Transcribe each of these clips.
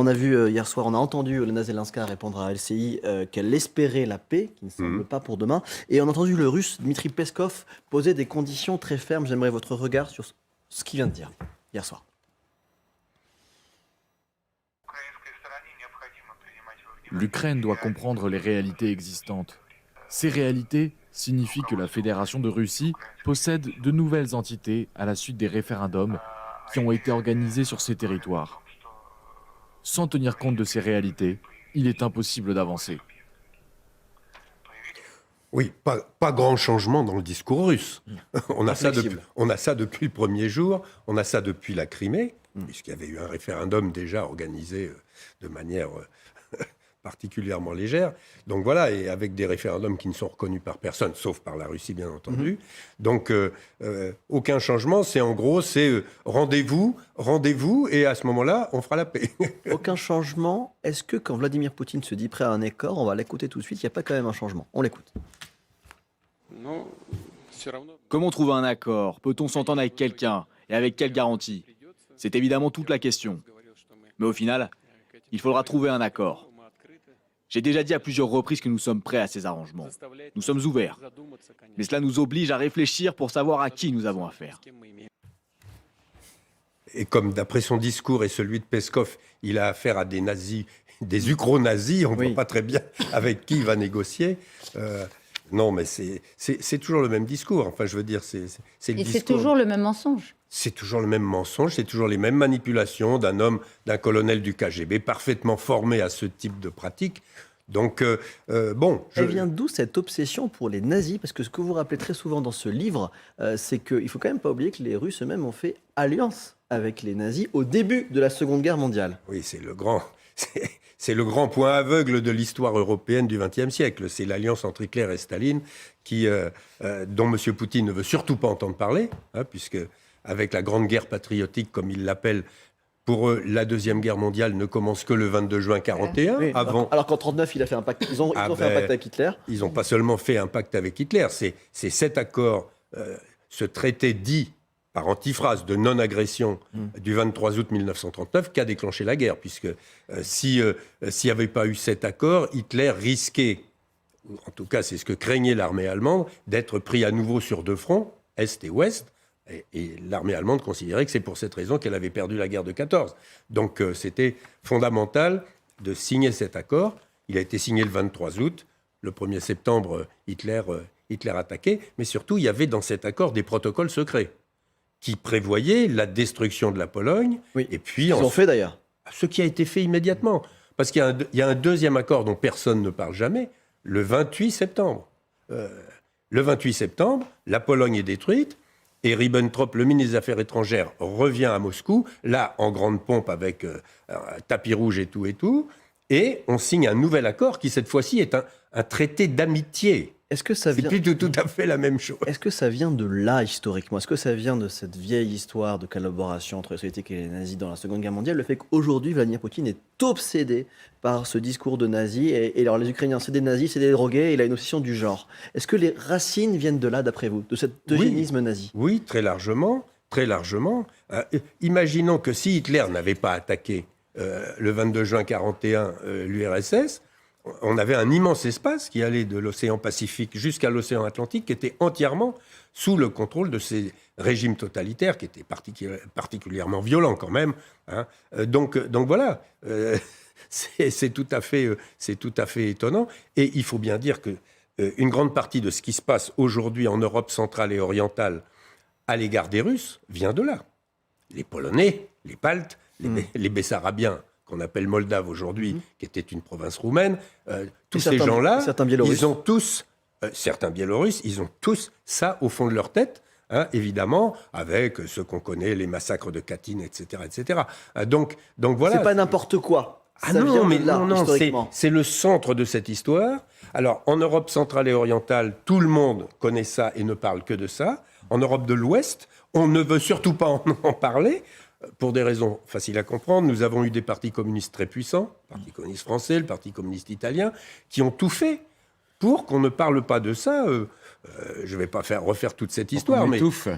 On a vu hier soir, on a entendu Olena Zelenska répondre à LCI qu'elle espérait la paix, qui ne semble pas pour demain. Et on a entendu le russe Dmitri Peskov poser des conditions très fermes. J'aimerais votre regard sur ce qu'il vient de dire hier soir. L'Ukraine doit comprendre les réalités existantes. Ces réalités signifient que la Fédération de Russie possède de nouvelles entités à la suite des référendums qui ont été organisés sur ces territoires. Sans tenir compte de ces réalités, il est impossible d'avancer. Oui, pas grand changement dans le discours russe. On a ça depuis le premier jour, on a ça depuis la Crimée, puisqu'il y avait eu un référendum déjà organisé de manière particulièrement légère. Donc voilà, et avec des référendums qui ne sont reconnus par personne, sauf par la Russie bien entendu. Donc aucun changement, c'est en gros, rendez-vous, et à ce moment-là, on fera la paix. Aucun changement. Est-ce que quand Vladimir Poutine se dit prêt à un accord, on va l'écouter tout de suite, il n'y a pas quand même un changement? On l'écoute. Comment trouver un accord? Peut-on s'entendre avec quelqu'un? Et avec quelle garantie? C'est évidemment toute la question. Mais au final, il faudra trouver un accord. J'ai déjà dit à plusieurs reprises que nous sommes prêts à ces arrangements. Nous sommes ouverts. Mais cela nous oblige à réfléchir pour savoir à qui nous avons affaire. Et comme d'après son discours et celui de Peskov, il a affaire à des nazis, des ukro-nazis, on ne voit pas très bien avec qui il va négocier. Non, mais c'est toujours le même discours. Enfin, je veux dire, c'est le discours. Et c'est toujours le même mensonge. C'est toujours le même mensonge, c'est toujours les mêmes manipulations d'un colonel du KGB parfaitement formé à ce type de pratique. Donc, bon... Elle vient d'où cette obsession pour les nazis? Parce que ce que vous rappelez très souvent dans ce livre, c'est qu'il ne faut quand même pas oublier que les Russes eux-mêmes ont fait alliance avec les nazis au début de la Seconde Guerre mondiale. Oui, c'est le grand point aveugle de l'histoire européenne du XXe siècle. C'est l'alliance entre Hitler et Staline dont M. Poutine ne veut surtout pas entendre parler, puisque avec la Grande Guerre patriotique, comme il l'appelle, pour eux, la Deuxième Guerre mondiale ne commence que le 22 juin 1941. Oui, alors qu'en 1939, il a fait un pacte. Ils ont fait un pacte avec Hitler. Ils n'ont pas seulement fait un pacte avec Hitler, c'est cet accord, ce traité dit par antiphrase de non-agression du 23 août 1939 qui a déclenché la guerre, puisque s'il n'y avait pas eu cet accord, Hitler risquait, en tout cas c'est ce que craignait l'armée allemande, d'être pris à nouveau sur deux fronts, Est et Ouest, et l'armée allemande considérait que c'est pour cette raison qu'elle avait perdu la guerre de 14. Donc c'était fondamental de signer cet accord. Il a été signé le 23 août. Le 1er septembre, Hitler attaquait. Mais surtout, il y avait dans cet accord des protocoles secrets qui prévoyaient la destruction de la Pologne. Oui, et puis, ils ont fait d'ailleurs. Ce qui a été fait immédiatement. Parce qu'il y a un deuxième accord dont personne ne parle jamais, le 28 septembre. Le 28 septembre, la Pologne est détruite. Et Ribbentrop, le ministre des Affaires étrangères, revient à Moscou, là, en grande pompe, avec un tapis rouge et tout. Et on signe un nouvel accord qui, cette fois-ci, est un traité d'amitié. Est-ce que ça vient... C'est plus tout à fait la même chose. Est-ce que ça vient de là, historiquement? Est-ce que ça vient de cette vieille histoire de collaboration entre les soviétiques et les nazis dans la Seconde Guerre mondiale? Le fait qu'aujourd'hui, Vladimir Poutine est obsédé par ce discours de nazis. Et alors, les Ukrainiens, c'est des nazis, c'est des drogués. Et il a une obsession du genre. Est-ce que les racines viennent de là, d'après vous? De cet eugénisme nazi? Oui, très largement. Très largement. Imaginons que si Hitler n'avait pas attaqué le 22 juin 1941 l'URSS, on avait un immense espace qui allait de l'océan Pacifique jusqu'à l'océan Atlantique, qui était entièrement sous le contrôle de ces régimes totalitaires, qui étaient particulièrement violents quand même. Donc voilà, c'est tout à fait étonnant. Et il faut bien dire qu'une grande partie de ce qui se passe aujourd'hui en Europe centrale et orientale à l'égard des Russes vient de là. Les Polonais, les Baltes, les Bessarabiens, qu'on appelle Moldave aujourd'hui, qui était une province roumaine, tous ces gens-là, ils ont tous, certains Biélorusses, ils ont tous ça au fond de leur tête, évidemment, avec ce qu'on connaît, les massacres de Katyn, etc. Donc voilà. C'est pas n'importe quoi. C'est le centre de cette histoire. Alors, en Europe centrale et orientale, tout le monde connaît ça et ne parle que de ça. En Europe de l'Ouest, on ne veut surtout pas en parler. Pour des raisons faciles à comprendre, nous avons eu des partis communistes très puissants, le Parti communiste français, le Parti communiste italien, qui ont tout fait pour qu'on ne parle pas de ça. Je ne vais pas refaire toute cette histoire, mais étouffe.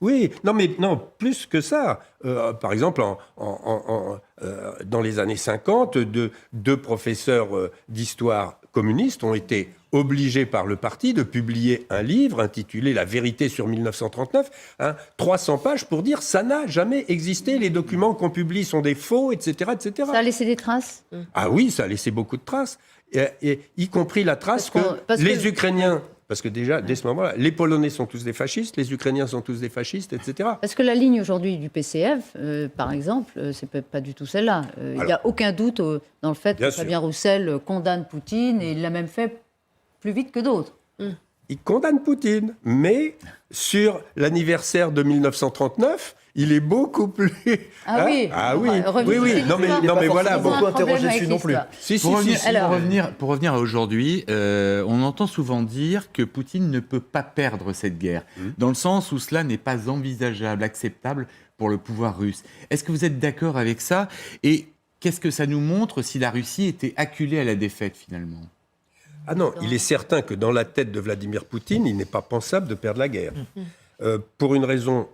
oui, non, plus que ça. Par exemple, dans les années 50, deux professeurs d'histoire communistes ont été obligés par le parti de publier un livre intitulé La vérité sur 1939, 300 pages pour dire ça n'a jamais existé, les documents qu'on publie sont des faux, etc., etc. Ça a laissé des traces. Ah oui, ça a laissé beaucoup de traces, et y compris la trace parce que les que- Ukrainiens... Parce que déjà, dès ce moment-là, les Polonais sont tous des fascistes, les Ukrainiens sont tous des fascistes, etc. Parce que la ligne aujourd'hui du PCF, par exemple, c'est pas du tout celle-là. Il n'y a aucun doute dans le fait Bien que sûr. Fabien Roussel condamne Poutine et il l'a même fait plus vite que d'autres. Il condamne Poutine, mais sur l'anniversaire de 1939, il est beaucoup plus... Ah oui. Ah oui, Revenez oui, sur oui. Non, mais, l'histoire. non, mais voilà, Ils ont bon. un beaucoup problème interrogé avec dessus non plus. l'histoire. Si, Pour si, revenir, si. Alors- pour revenir à aujourd'hui, on entend souvent dire que Poutine ne peut pas perdre cette guerre, dans le sens où cela n'est pas envisageable, acceptable pour le pouvoir russe. Est-ce que vous êtes d'accord avec ça? Et qu'est-ce que ça nous montre si la Russie était acculée à la défaite finalement? Ah non, il est certain que dans la tête de Vladimir Poutine, il n'est pas pensable de perdre la guerre. Pour une raison,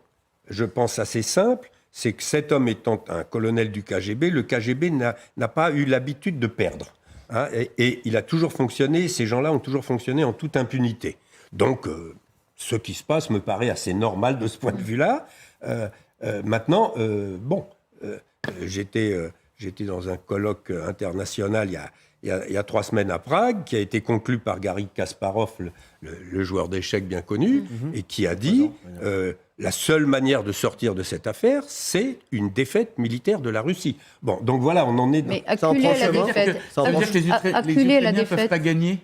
je pense, assez simple, c'est que cet homme étant un colonel du KGB, le KGB n'a pas eu l'habitude de perdre. Et il a toujours fonctionné, ces gens-là ont toujours fonctionné en toute impunité. Donc, ce qui se passe me paraît assez normal de ce point de vue-là. Maintenant, j'étais dans un colloque international il y a 3 semaines à Prague, qui a été conclu par Garry Kasparov, le joueur d'échecs bien connu, et qui a dit la seule manière de sortir de cette affaire, c'est une défaite militaire de la Russie. Bon, donc voilà, on en est dans... Mais Ça en acculé prend à la chemin. défaite. Ça en Ça veut prend dire que les Acculé à la Ukrainiens ne peuvent défaite. pas gagner?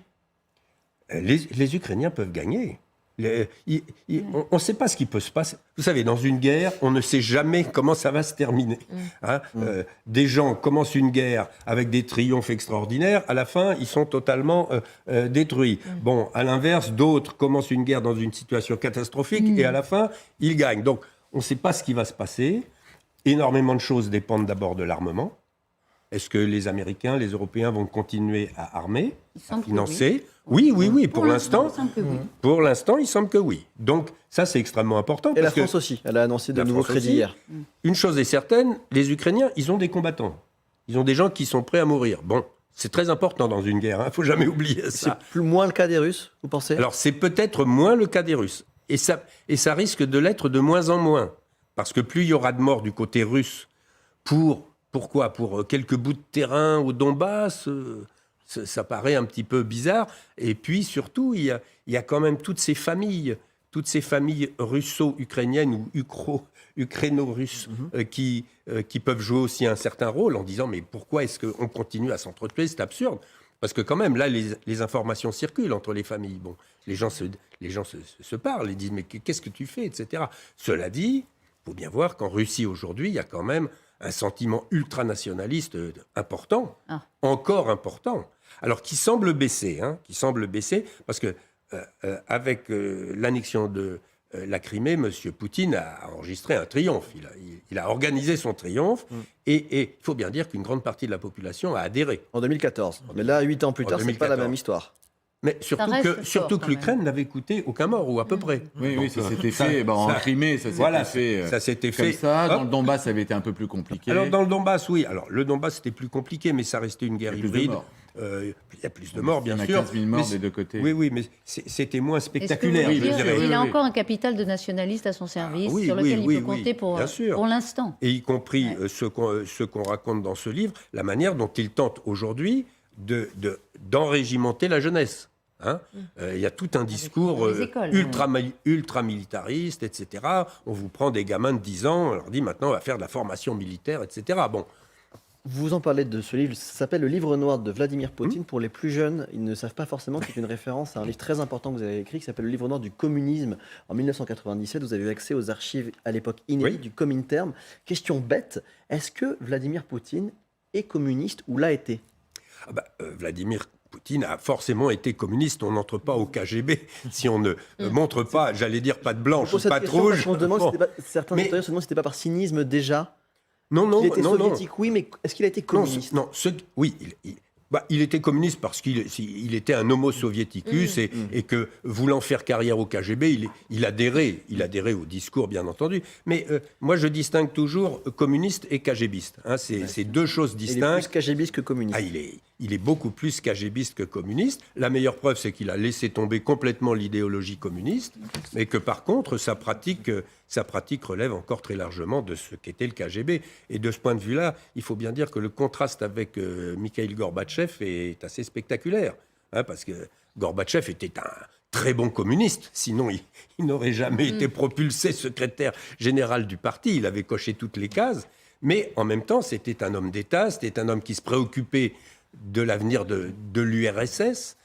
Les Ukrainiens peuvent gagner. On ne sait pas ce qui peut se passer. Vous savez, dans une guerre, on ne sait jamais comment ça va se terminer. Des gens commencent une guerre avec des triomphes extraordinaires. À la fin, ils sont totalement détruits. Bon, à l'inverse, d'autres commencent une guerre dans une situation catastrophique et à la fin, ils gagnent. Donc, on ne sait pas ce qui va se passer. Énormément de choses dépendent d'abord de l'armement. Est-ce que les Américains, les Européens vont continuer à armer, Il à semble que financer? Oui, pour l'instant. il semble que oui. Pour l'instant, il semble que oui. Donc, ça, c'est extrêmement important. Et la parce que France aussi, elle a annoncé de La nouveaux France crédits aussi. hier. une chose est certaine, les Ukrainiens, ils ont des combattants. Ils ont des gens qui sont prêts à mourir. Bon, c'est très important dans une guerre. Il ne faut jamais oublier C'est ça. plus moins le cas des Russes, vous pensez? Alors, c'est peut-être moins le cas des Russes. Et ça risque de l'être de moins en moins. Parce que plus il y aura de morts du côté russe pourquoi? Pour quelques bouts de terrain au Donbass, ça paraît un petit peu bizarre. Et puis surtout, il y a quand même toutes ces familles russo-ukrainiennes ou ukréno-russes qui peuvent jouer aussi un certain rôle en disant mais pourquoi est-ce qu'on continue à s'entretuer? C'est absurde. Parce que quand même, là, les informations circulent entre les familles. Bon, les gens se parlent, ils disent mais qu'est-ce que tu fais, etc. Cela dit, il faut bien voir qu'en Russie aujourd'hui, il y a quand même un sentiment ultranationaliste important, encore important, alors qui semble baisser, parce que avec l'annexion de la Crimée, M. Poutine a enregistré un triomphe, il a organisé son triomphe, et il faut bien dire qu'une grande partie de la population a adhéré. En 2014. Mais là, 8 ans plus En tard, c'est pas la 2014. même histoire. Mais surtout reste que, fort, surtout quand que l'Ukraine n'avait coûté aucun mort, ou à peu près. Oui, Donc, ça s'était fait en Crimée, ça s'était voilà, fait ça s'était comme fait. ça. Dans Hop. le Donbass, ça avait été un peu plus compliqué. Alors dans le Donbass, oui. Alors le Donbass, c'était plus compliqué, mais ça restait une guerre Il y a plus de hybride. morts. Il y a plus de morts, bien Il y en a sûr. 15 000 morts mais des deux côtés. Oui, mais c'était moins Est-ce que vous spectaculaire, voulez je dire dirais. qu'il a Oui. encore un capital de nationalistes à son service oui, sur oui, lequel oui, il peut oui, compter pour bien sûr. l'instant? Et y compris ce qu'on raconte dans ce livre, la manière dont il tente aujourd'hui d'enrégimenter la jeunesse. Il y a tout un discours dans les écoles, ultra-militariste, etc. On vous prend des gamins de 10 ans, on leur dit maintenant on va faire de la formation militaire, etc. Bon, Vous en parlez de ce livre, ça s'appelle Le Livre Noir de Vladimir Poutine. Pour les plus jeunes, ils ne savent pas forcément que c'est une référence à un livre très important que vous avez écrit qui s'appelle Le Livre Noir du communisme. En 1997, vous avez eu accès aux archives à l'époque inédites du Comintern. Question bête, est-ce que Vladimir Poutine est communiste ou l'a été? Vladimir Poutine a forcément été communiste. On n'entre pas au KGB si on ne montre pas, j'allais dire, pas de blanche ou Cette pas de question, rouge. parce qu'on se demande Bon. si c'était pas- certains Mais- historiens se demandent si c'était pas par cynisme déjà. Non, Il était non. soviétique, oui, mais est-ce qu'il a été communiste? Oui, Il était communiste parce qu'il était un homo soviéticus et que, voulant faire carrière au KGB, il adhérait au discours, bien entendu. Mais moi, je distingue toujours communiste et KGBiste. Hein, c'est deux choses Il est distinctes. plus KGBiste que communiste. Il est beaucoup plus KGBiste que communiste. La meilleure preuve, c'est qu'il a laissé tomber complètement l'idéologie communiste, mais que par contre, sa pratique relève encore très largement de ce qu'était le KGB. Et de ce point de vue-là, il faut bien dire que le contraste avec Mikhail Gorbatchev est assez spectaculaire. Hein, parce que Gorbatchev était un très bon communiste, sinon il n'aurait jamais été propulsé secrétaire général du parti. Il avait coché toutes les cases. Mais en même temps, c'était un homme d'État, c'était un homme qui se préoccupait de l'avenir de l'URSS.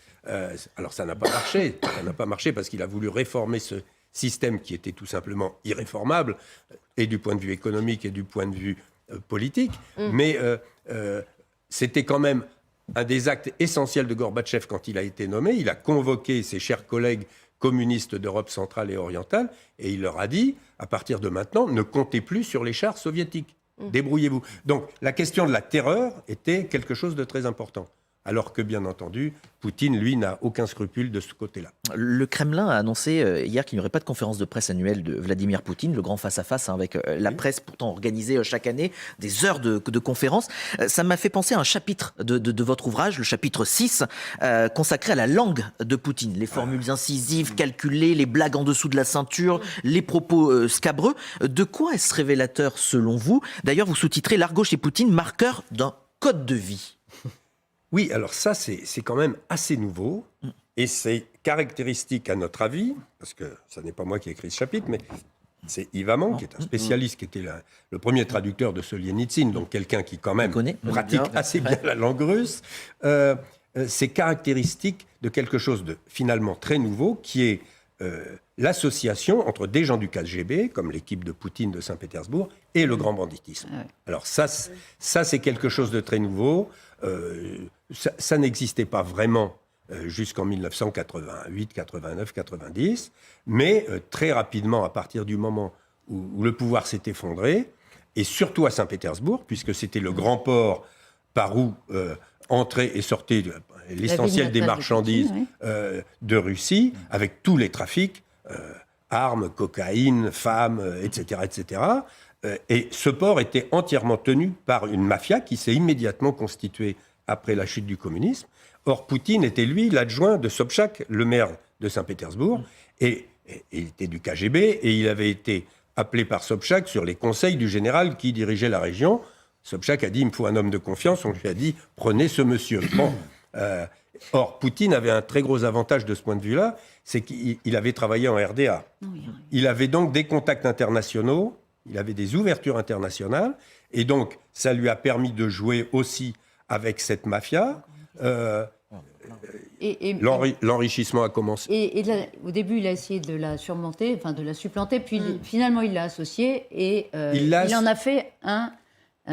Alors ça n'a pas marché. Ça n'a pas marché parce qu'il a voulu réformer ce système qui était tout simplement irréformable, et du point de vue économique et du point de vue politique. Mais c'était quand même un des actes essentiels de Gorbatchev quand il a été nommé. Il a convoqué ses chers collègues communistes d'Europe centrale et orientale et il leur a dit, à partir de maintenant, ne comptez plus sur les chars soviétiques. Débrouillez-vous. Donc la question de la terreur était quelque chose de très important. Alors que, bien entendu, Poutine, lui, n'a aucun scrupule de ce côté-là. Le Kremlin a annoncé hier qu'il n'y aurait pas de conférence de presse annuelle de Vladimir Poutine, le grand face-à-face avec la presse pourtant organisée chaque année, des heures de conférences. Ça m'a fait penser à un chapitre de votre ouvrage, le chapitre 6, consacré à la langue de Poutine. Les formules incisives, calculées, les blagues en dessous de la ceinture, les propos scabreux. De quoi est-ce révélateur selon vous? D'ailleurs, vous sous-titrez « L'argot chez Poutine, marqueur d'un code de vie ». Oui, alors ça, c'est quand même assez nouveau. Et c'est caractéristique, à notre avis, parce que ce n'est pas moi qui ai écrit ce chapitre, mais c'est Yves Amand, qui est un spécialiste, qui était le premier traducteur de Solienitsyn, donc quelqu'un qui, quand même, pratique assez bien la langue russe. C'est caractéristique de quelque chose de finalement très nouveau, qui est l'association entre des gens du KGB, comme l'équipe de Poutine de Saint-Pétersbourg, et le grand banditisme. Alors ça c'est quelque chose de très nouveau. Ça n'existait pas vraiment jusqu'en 1988, 89, 90, mais très rapidement, à partir du moment où le pouvoir s'est effondré, et surtout à Saint-Pétersbourg, puisque c'était le grand port par où entraient et sortaient l'essentiel des marchandises de Russie, avec tous les trafics, armes, cocaïne, femmes, etc., etc. Et ce port était entièrement tenu par une mafia qui s'est immédiatement constituée après la chute du communisme. Or, Poutine était, lui, l'adjoint de Sobchak, le maire de Saint-Pétersbourg, et il était du KGB, et il avait été appelé par Sobchak sur les conseils du général qui dirigeait la région. Sobchak a dit « il me faut un homme de confiance », on lui a dit « prenez ce monsieur ». Bon, or, Poutine avait un très gros avantage de ce point de vue-là, c'est qu'il avait travaillé en RDA. Il avait donc des contacts internationaux, il avait des ouvertures internationales, et donc ça lui a permis de jouer aussi avec cette mafia. L'enrichissement a commencé. Et là, au début, il a essayé de la surmonter, enfin de la supplanter, puis finalement il l'a associée et il en a fait un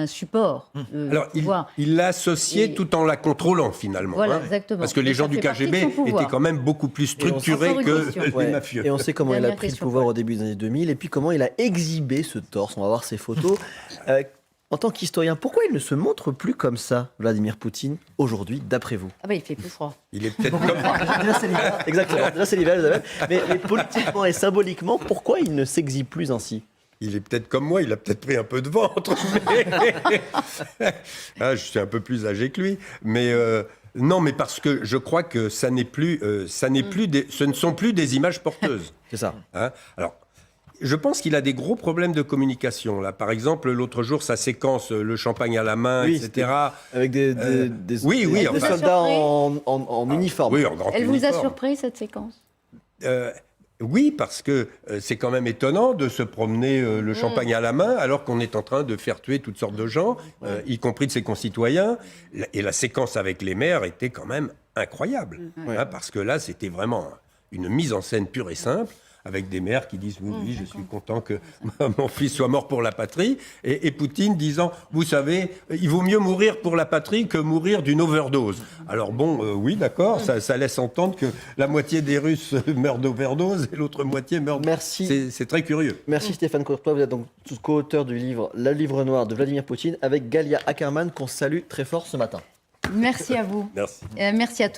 support. Alors, il l'a associée tout en la contrôlant, finalement. Voilà, exactement. Parce que les gens du KGB étaient quand même beaucoup plus structurés que les mafieux. Et on sait comment il a pris le pouvoir au début des années 2000, et puis comment il a exhibé ce torse. On va voir ses photos. En tant qu'historien, pourquoi il ne se montre plus comme ça, Vladimir Poutine, aujourd'hui, d'après vous? Ah bah il fait plus froid. Il est peut-être comme... Déjà, c'est l'hiver. Exactement, déjà c'est l'hiver, Isabelle. Mais politiquement et symboliquement, pourquoi il ne s'exhibe plus ainsi? Il est peut-être comme moi, il a peut-être pris un peu de ventre. Je suis un peu plus âgé que lui. Mais non, mais parce que je crois que ce ne sont plus des images porteuses. C'est ça. Hein? Alors, je pense qu'il a des gros problèmes de communication. Là, par exemple, l'autre jour, sa séquence, le champagne à la main, etc. Avec des soldats en uniforme. Oui, en grand Elle uniforme. vous a surpris, cette séquence? Oui, parce que c'est quand même étonnant de se promener le champagne à la main alors qu'on est en train de faire tuer toutes sortes de gens, y compris de ses concitoyens. Et la séquence avec les maires était quand même incroyable. Hein, parce que là, c'était vraiment une mise en scène pure et simple, avec des mères qui disent oui, je suis content que mon fils soit mort pour la patrie, et Poutine disant, vous savez, il vaut mieux mourir pour la patrie que mourir d'une overdose. Alors bon, oui, d'accord, ça laisse entendre que la moitié des Russes meurent d'overdose et l'autre moitié meurt. Merci. C'est très curieux. Merci Stéphane Courtois, vous êtes donc co-auteur du livre Le Livre Noir de Vladimir Poutine avec Galia Ackerman qu'on salue très fort ce matin. Merci à vous. Merci. Merci à tous.